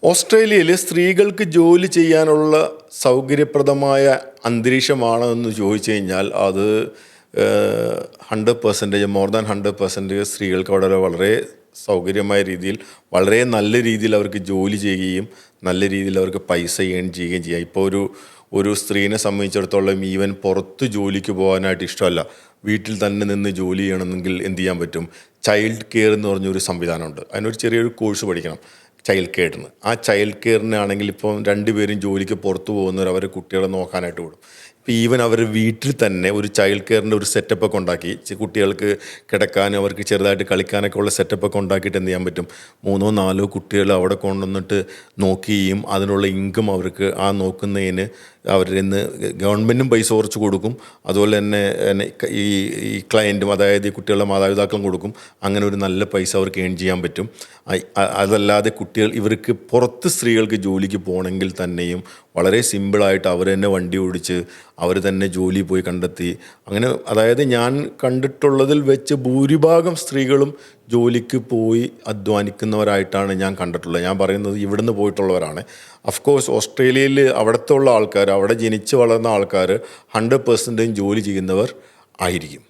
ഓസ്ട്രേലിയയിൽ സ്ത്രീകൾക്ക് ജോലി ചെയ്യാനുള്ള സൗകര്യപ്രദമായ അന്തരീക്ഷമാണോ എന്ന് ചോദിച്ചു കഴിഞ്ഞാൽ അത് 100%, മോർ ദാൻ 100% സ്ത്രീകൾക്ക് അവിടെ വളരെ സൗകര്യമായ രീതിയിൽ വളരെ നല്ല രീതിയിൽ അവർക്ക് ജോലി ചെയ്യുകയും നല്ല രീതിയിൽ അവർക്ക് പൈസ ഏൺ ചെയ്യുകയും ചെയ്യാം. ഇപ്പോൾ ഒരു സ്ത്രീനെ സംബന്ധിച്ചിടത്തോളം ഈവൻ പുറത്ത് ജോലിക്ക് പോകാനായിട്ട് ഇഷ്ടമല്ല, വീട്ടിൽ തന്നെ നിന്ന് ജോലി ചെയ്യണമെങ്കിൽ എന്ത് ചെയ്യാൻ പറ്റും? ചൈൽഡ് കെയർ എന്ന് പറഞ്ഞൊരു സംവിധാനമുണ്ട്. അതിനൊരു ചെറിയൊരു കോഴ്സ് പഠിക്കണം ചൈൽഡ് കെയറിന്. ആ ചൈൽഡ് കെയറിനാണെങ്കിൽ ഇപ്പം രണ്ടുപേരും ജോലിക്ക് പുറത്തു പോകുന്നവർ അവരെ കുട്ടികളെ നോക്കാനായിട്ട് വിടും. ഇപ്പോൾ ഈവൻ അവർ വീട്ടിൽ തന്നെ ഒരു ചൈൽഡ് കെയറിൻ്റെ ഒരു സെറ്റപ്പൊക്കെ ഉണ്ടാക്കി കുട്ടികൾക്ക് കിടക്കാനും അവർക്ക് ചെറുതായിട്ട് കളിക്കാനൊക്കെ ഉള്ള സെറ്റപ്പൊക്കെ ഉണ്ടാക്കിയിട്ട് എന്ത് ചെയ്യാൻ പറ്റും? 3-4 കുട്ടികൾ അവിടെ കൊണ്ടുവന്നിട്ട് നോക്കുകയും അതിനുള്ള ഇൻകം അവർക്ക് ആ നോക്കുന്നതിന് അവരിൽ നിന്ന് ഗവൺമെൻറ്റും പൈസ കുറച്ച് കൊടുക്കും. അതുപോലെ തന്നെ ഈ ക്ലയൻറ്റും, അതായത് ഈ കുട്ടികളുടെ മാതാപിതാക്കളും കൊടുക്കും. അങ്ങനെ ഒരു നല്ല പൈസ അവർക്ക് ഏൺ ചെയ്യാൻ പറ്റും. അതല്ലാതെ ഇവർക്ക് പുറത്ത് സ്ത്രീകൾക്ക് ജോലിക്ക് പോകണമെങ്കിൽ തന്നെയും വളരെ സിമ്പിളായിട്ട് അവർ തന്നെ വണ്ടി ഓടിച്ച് അവർ തന്നെ ജോലി പോയി കണ്ടെത്തി. അങ്ങനെ അതായത് ഞാൻ കണ്ടിട്ടുള്ളതിൽ വെച്ച് ഭൂരിഭാഗം സ്ത്രീകളും ജോലിക്ക് പോയി അധ്വാനിക്കുന്നവരായിട്ടാണ് ഞാൻ കണ്ടിട്ടുള്ളത്. ഞാൻ പറയുന്നത് ഇവിടുന്ന് പോയിട്ടുള്ളവരാണ്. അഫ്കോഴ്സ് ഓസ്ട്രേലിയയിൽ അവിടുത്തെ ഉള്ള ആൾക്കാർ, അവിടെ ജനിച്ച് വളർന്ന ആൾക്കാർ 100% ജോലി ചെയ്യുന്നവർ ആയിരിക്കും.